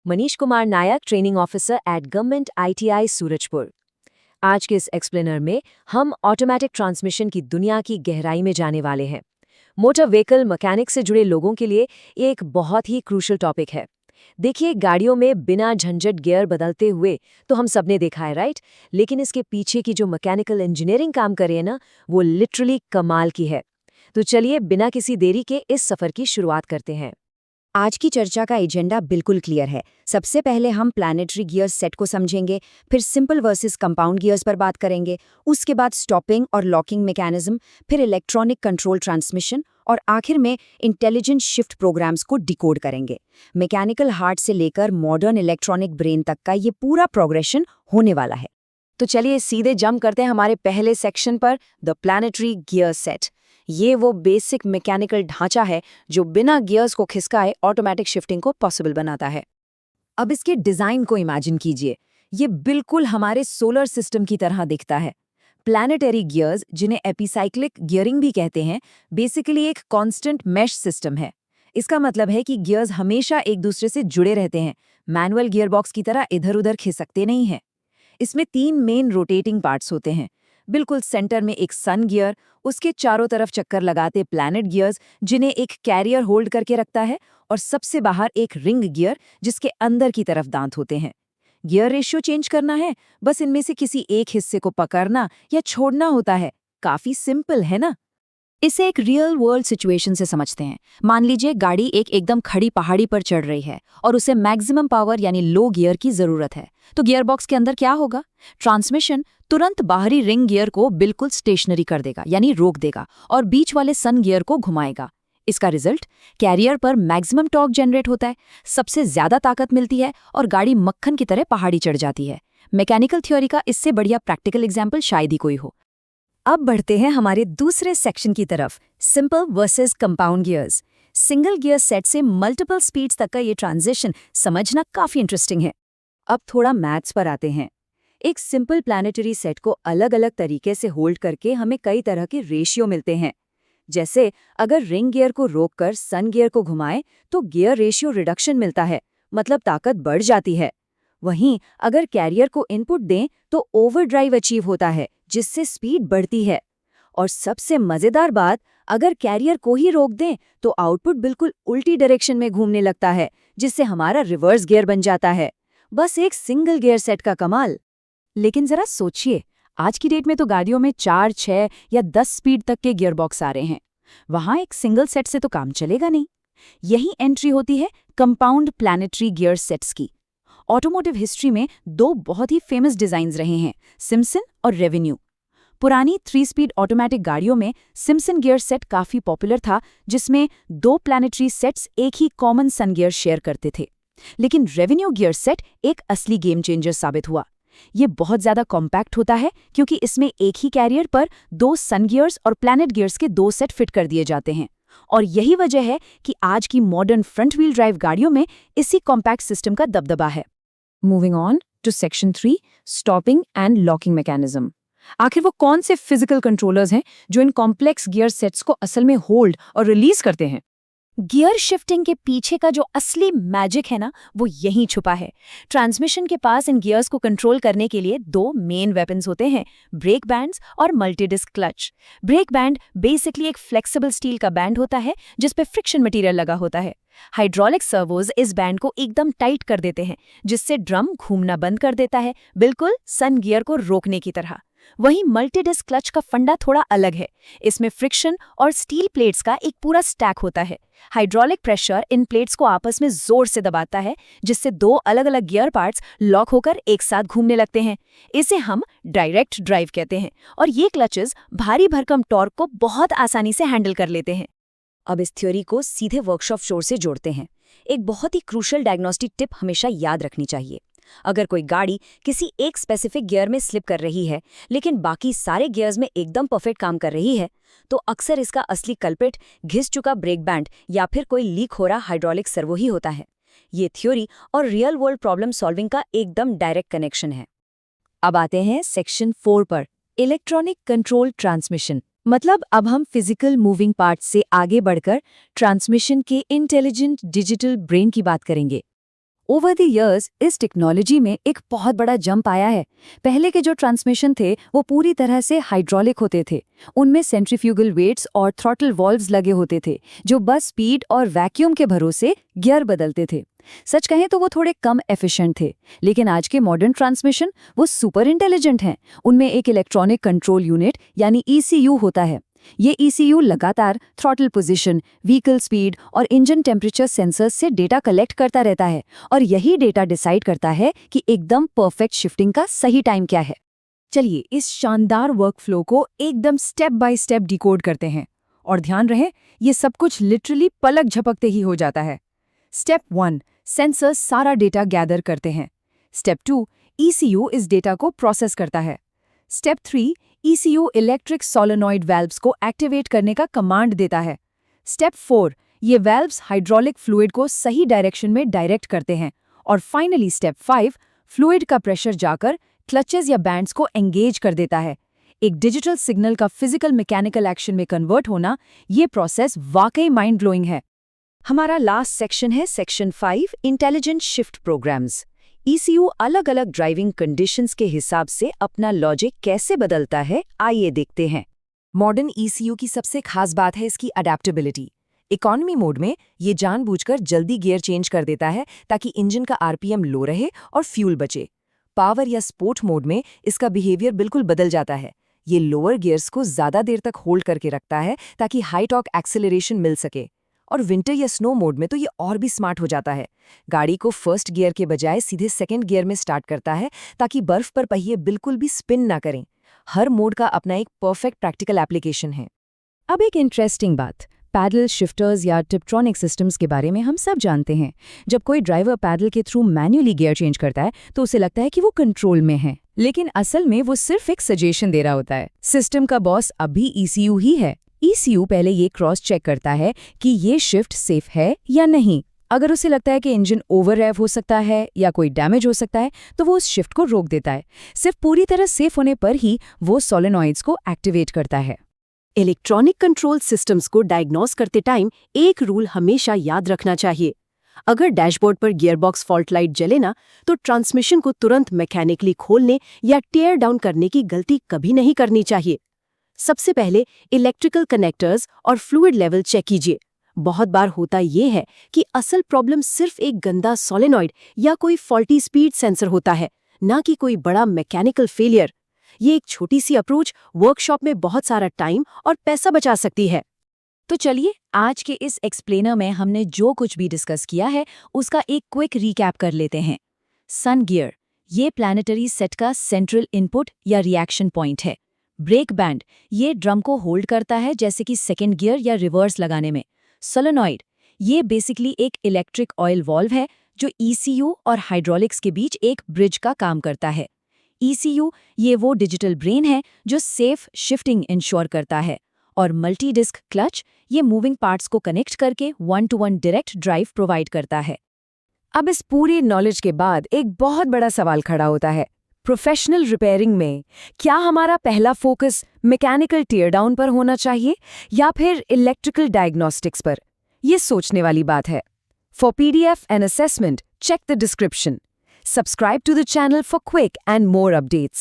Manish Kumar Nayak, training officer at government ITI Surajpur. आज के इस एक्सप्लेनर में हम ऑटोमेटिक ट्रांसमिशन की दुनिया की गहराई में जाने वाले हैं। मोटर व्हीकल मैकेनिक से जुड़े लोगों के लिए ये एक बहुत ही क्रूशल टॉपिक है। देखिए, गाड़ियों में बिना झंझट गियर बदलते हुए तो हम सबने देखा है, राइट? लेकिन इसके पीछे की जो मैकेनिकल इंजीनियरिंग काम कर रही है ना, वो लिटरली कमाल की है। तो चलिए, बिना किसी देरी के इस सफर की शुरुआत करते हैं। आज की चर्चा का एजेंडा बिल्कुल क्लियर है। सबसे पहले हम प्लानिटरी गियर्स सेट को समझेंगे, फिर सिंपल वर्सेस कंपाउंड गियर्स पर बात करेंगे, उसके बाद स्टॉपिंग और लॉकिंग मैकेनिज्म, फिर इलेक्ट्रॉनिक कंट्रोल ट्रांसमिशन और आखिर में इंटेलिजेंट शिफ्ट प्रोग्राम्स को डिकोड करेंगे। मैकेनिकल हार्ट से लेकर मॉडर्न इलेक्ट्रॉनिक ब्रेन तक का ये पूरा प्रोग्रेशन होने वाला है। तो चलिए सीधे जंप करते हैं हमारे पहले सेक्शन पर, द प्लानिटरी गियर सेट। ये वो बेसिक मैकेनिकल ढांचा है जो बिना गियर्स को खिसकाए ऑटोमेटिक शिफ्टिंग को पॉसिबल बनाता है। अब इसके डिजाइन को इमेजिन कीजिए। ये बिल्कुल हमारे सोलर सिस्टम की तरह दिखता है। प्लैनेटरी गियर्स, जिन्हें एपिसाइक्लिक गियरिंग भी कहते हैं, बेसिकली एक कांस्टेंट मैश सिस्टम है। इसका मतलब है कि गियर्स हमेशा एक दूसरे से जुड़े रहते हैं, मैनुअल गियरबॉक्स की तरह इधर-उधर खिसकते नहीं हैं। इसमें 3 मेन रोटेटिंग पार्ट्स होते हैं। बिल्कुल सेंटर में एक सन गियर, उसके चारों तरफ चक्कर लगाते प्लैनेट गियर्स जिन्हें एक कैरियर होल्ड करके रखता है, और सबसे बाहर एक रिंग गियर जिसके अंदर की तरफ दांत होते हैं। गियर रेशियो चेंज करना है, बस इनमें से किसी एक हिस्से को पकड़ना या छोड़ना होता है। काफी सिंपल है ना? इसे एक रियल वर्ल्ड सिचुएशन से समझते हैं। मान लीजिए गाड़ी एक एकदम खड़ी पहाड़ी पर चढ़ रही है और उसे मैक्सिमम पावर यानी लो गियर की जरूरत है। तो गियर बॉक्स के अंदर क्या होगा? ट्रांसमिशन तुरंत बाहरी रिंग गियर को बिल्कुल स्टेशनरी कर देगा, यानी रोक देगा, और बीच वाले सन गियर को घुमाएगा। इसका रिजल्ट, कैरियर पर मैक्सिमम टॉर्क जनरेट होता है, सबसे ज्यादा ताकत मिलती है और गाड़ी मक्खन की तरह पहाड़ी चढ़ जाती है। मैकेनिकल थ्योरी का इससे बढ़िया प्रैक्टिकल एग्जाम्पल शायद ही कोई हो। अब बढ़ते हैं हमारे दूसरे सेक्शन की तरफ, simple versus compound gears. Single gear set से मल्टीपल स्पीड्स तक का ये ट्रांजिशन समझना काफी इंटरेस्टिंग है। अब थोड़ा मैथ्स पर आते हैं। एक सिंपल प्लैनेटरी सेट को अलग अलग तरीके से होल्ड करके हमें कई तरह के रेशियो मिलते हैं। जैसे अगर रिंग गियर को रोककर सन गियर को घुमाएं तो गियर रेशियो रिडक्शन मिलता है, मतलब ताकत बढ़ जाती है। वहीं अगर कैरियर को इनपुट दें तो ओवरड्राइव अचीव होता है, जिससे स्पीड बढ़ती है। और सबसे मजेदार बात, अगर कैरियर को ही रोक दें तो आउटपुट बिल्कुल उल्टी डायरेक्शन में घूमने लगता है, जिससे हमारा रिवर्स गियर बन जाता है। बस एक सिंगल गियर सेट का कमाल। लेकिन जरा सोचिए, आज की डेट में तो गाड़ियों में 4, 6 या 10 स्पीड तक के गियर बॉक्स आ रहे हैं। वहां एक सिंगल सेट से तो काम चलेगा नहीं। यही एंट्री होती है कंपाउंड प्लैनेटरी गियर सेट्स की। ऑटोमोटिव हिस्ट्री में 2 बहुत ही फेमस डिजाइन्स रहे हैं, सिम्पसन और रेवेन्यू। पुरानी 3 स्पीड ऑटोमेटिक गाड़ियों में सिम्पसन गियर सेट काफी पॉपुलर था, जिसमें 2 प्लैनेटरी सेट्स एक ही कॉमन सन गियर शेयर करते थे। लेकिन रेवेन्यू गियर सेट एक असली गेम चेंजर साबित हुआ। ये बहुत ज्यादा कॉम्पैक्ट होता है क्योंकि इसमें एक ही कैरियर पर 2 सन गियर्स और प्लैनेट गियर्स के 2 सेट फिट कर दिए जाते हैं। और यही वजह है कि आज की मॉडर्न फ्रंट व्हील ड्राइव गाड़ियों में इसी कॉम्पैक्ट सिस्टम का दबदबा है। Moving on to section 3, stopping and locking mechanism. आखिर वो कौन से फिजिकल कंट्रोलर्स हैं जो इन कॉम्प्लेक्स गियर सेट्स को असल में होल्ड और रिलीज करते हैं? गियर शिफ्टिंग के पीछे का जो असली मैजिक है ना, वो यहीं छुपा है। ट्रांसमिशन के पास इन गियर्स को कंट्रोल करने के लिए 2 मेन वेपन्स होते हैं, ब्रेक बैंड्स और multi disc clutch. Brake band basically एक फ्लेक्सिबल स्टील का बैंड होता है जिस पे फ्रिक्शन मटेरियल लगा होता है। हाइड्रोलिक सर्वोज इस बैंड को एकदम टाइट कर देते हैं, जिससे ड्रम घूमना बंद कर देता है, बिल्कुल सन गियर को रोकने की तरह। वहीं मल्टी डिस्क क्लच का फंडा थोड़ा अलग है। इसमें फ्रिक्शन और स्टील प्लेट्स का एक पूरा स्टैक होता है। हाइड्रोलिक प्रेशर इन प्लेट्स को आपस में जोर से दबाता है, जिससे 2 अलग अलग गियर पार्ट्स लॉक होकर एक साथ घूमने लगते हैं। इसे हम डायरेक्ट ड्राइव कहते हैं, और ये क्लचेस भारी भरकम टॉर्क को बहुत आसानी से हैंडल कर लेते हैं। अब इस थ्योरी को सीधे वर्कशॉप फ्लोर से जोड़ते हैं। एक बहुत ही क्रूशियल डायग्नोस्टिक टिप हमेशा याद रखनी चाहिए। अगर कोई गाड़ी किसी एक स्पेसिफिक गियर में स्लिप कर रही है लेकिन बाकी सारे गियर्स में एकदम परफेक्ट काम कर रही है, तो अक्सर इसका असली कल्प्रिट घिस चुका ब्रेक बैंड या फिर कोई लीक हो रहा हाइड्रोलिक सर्वो ही होता है। ये थ्योरी और रियल वर्ल्ड प्रॉब्लम सॉल्विंग का एकदम डायरेक्ट कनेक्शन है। अब आते हैं सेक्शन 4 पर, इलेक्ट्रॉनिक कंट्रोल ट्रांसमिशन। मतलब अब हम फिजिकल मूविंग पार्ट्स से आगे बढ़कर ट्रांसमिशन के इंटेलिजेंट डिजिटल ब्रेन की बात करेंगे। ओवर द इयर्स इस टेक्नोलॉजी में एक बहुत बड़ा जंप आया है। पहले के जो ट्रांसमिशन थे वो पूरी तरह से हाइड्रोलिक होते थे। उनमें सेंट्रीफ्यूगल वेट्स और थ्रॉटल वॉल्व्स लगे होते थे जो बस स्पीड और वैक्यूम के भरोसे गियर बदलते थे। सच कहें तो वो थोड़े कम एफिशिएंट थे, लेकिन आज के मॉडर्न ट्रांसमिशन वो सुपर इंटेलिजेंट हैं। उनमें एक इलेक्ट्रॉनिक कंट्रोल यूनिट यानी ECU होता है। ये ECU लगातार थ्रॉटल पोजीशन, व्हीकल स्पीड और इंजन टेम्परेचर सेंसर्स से डेटा कलेक्ट करता रहता है और यही डेटा डिसाइड करता है कि एकदम परफेक्ट शिफ्टिंग का सही टाइम क्या है। चलिए इस शानदार वर्कफ्लो को एकदम स्टेप बाय स्टेप डिकोड करते हैं और ध्यान रहे ये सब कुछ लिटरली पलक झपकते ही हो जाता है। स्टेप 1, सेंसर्स सारा डेटा गैदर करते हैं। स्टेप 2, ECU इस डेटा को प्रोसेस करता है। Step 3, ECU electric solenoid valves को एक्टिवेट करने का कमांड देता है। स्टेप 4, ये वाल्व्स हाइड्रोलिक फ्लूइड को सही डायरेक्शन में डायरेक्ट करते हैं। और फाइनली स्टेप 5, फ्लूइड का प्रेशर जाकर क्लचेस या बैंड्स को एंगेज कर देता है। एक डिजिटल सिग्नल का फिजिकल मैकेनिकल एक्शन में कन्वर्ट होना, ये प्रोसेस वाकई माइंड ब्लोइंग है। हमारा लास्ट सेक्शन है section 5, intelligent shift programs. ECU अलग अलग ड्राइविंग कंडीशंस के हिसाब से अपना लॉजिक कैसे बदलता है, आइए देखते हैं। मॉडर्न ECU की सबसे खास बात है इसकी अडेप्टेबिलिटी। इकोनॉमी मोड में ये जानबूझकर जल्दी गियर चेंज कर देता है ताकि इंजन का RPM लो रहे और फ्यूल बचे। पावर या स्पोर्ट मोड में इसका बिहेवियर बिल्कुल बदल जाता है। ये लोअर गियर्स को ज़्यादा देर तक होल्ड करके रखता है ताकि हाई टॉर्क एक्सेलरेशन मिल सके। और विंटर या स्नो मोड में तो ये और भी स्मार्ट हो जाता है। गाड़ी को फर्स्ट गियर के बजाय सीधे सेकंड गियर में स्टार्ट करता है ताकि बर्फ पर पहिए बिल्कुल भी स्पिन ना करें। हर मोड का अपना एक परफेक्ट प्रैक्टिकल एप्लीकेशन है। अब एक इंटरेस्टिंग बात, पैडल शिफ्टर्स या टिप्ट्रॉनिक सिस्टम्स के बारे में हम सब जानते हैं। जब कोई ड्राइवर पैडल के थ्रू मैन्युअली गियर चेंज करता है तो उसे लगता है कि वो कंट्रोल में है, लेकिन असल में वो सिर्फ एक सजेशन दे रहा होता है। सिस्टम का बॉस अभी ECU ही है। ECU पहले ये क्रॉस चेक करता है कि ये शिफ्ट सेफ है या नहीं। अगर उसे लगता है कि इंजन ओवर रैव हो सकता है या कोई डैमेज हो सकता है तो वो उस शिफ्ट को रोक देता है। सिर्फ पूरी तरह सेफ होने पर ही वो सोलेनॉइड्स को एक्टिवेट करता है। इलेक्ट्रॉनिक कंट्रोल सिस्टम्स को डायग्नोस करते टाइम एक रूल हमेशा याद रखना चाहिए। अगर डैशबोर्ड पर गियरबॉक्स फॉल्ट लाइट जले ना, तो ट्रांसमिशन को तुरंत मैकेनिकली खोलने या टेयर डाउन करने की गलती कभी नहीं करनी चाहिए। सबसे पहले इलेक्ट्रिकल कनेक्टर्स और फ्लूइड लेवल चेक कीजिए। बहुत बार होता ये है कि असल प्रॉब्लम सिर्फ एक गंदा सोलेनॉइड या कोई फॉल्टी स्पीड सेंसर होता है, ना कि कोई बड़ा मैकेनिकल फेलियर। ये एक छोटी सी अप्रोच वर्कशॉप में बहुत सारा टाइम और पैसा बचा सकती है। तो चलिए आज के इस एक्सप्लेनर में हमने जो कुछ भी डिस्कस किया है उसका एक क्विक रिकैप कर लेते हैं। सन गियर, ये प्लैनेटरी सेट का सेंट्रल इनपुट या रिएक्शन पॉइंट है। ब्रेक बैंड, ये ड्रम को होल्ड करता है जैसे कि सेकेंड गियर या रिवर्स लगाने में। सोलेनॉइड, ये बेसिकली एक इलेक्ट्रिक ऑयल वॉल्व है जो ECU और हाइड्रोलिक्स के बीच एक ब्रिज का काम करता है। ECU ये वो डिजिटल ब्रेन है जो सेफ शिफ्टिंग इंश्योर करता है। और मल्टी डिस्क क्लच, ये मूविंग पार्ट्स को कनेक्ट करके 1-to-1 डायरेक्ट ड्राइव प्रोवाइड करता है। अब इस पूरी नॉलेज के बाद एक बहुत बड़ा सवाल खड़ा होता है, प्रोफेशनल रिपेयरिंग में क्या हमारा पहला फोकस मैकेनिकल टियर डाउन पर होना चाहिए या फिर इलेक्ट्रिकल डायग्नोस्टिक्स पर? ये सोचने वाली बात है। For PDF and assessment, check the description. Subscribe to the channel for quick and more updates.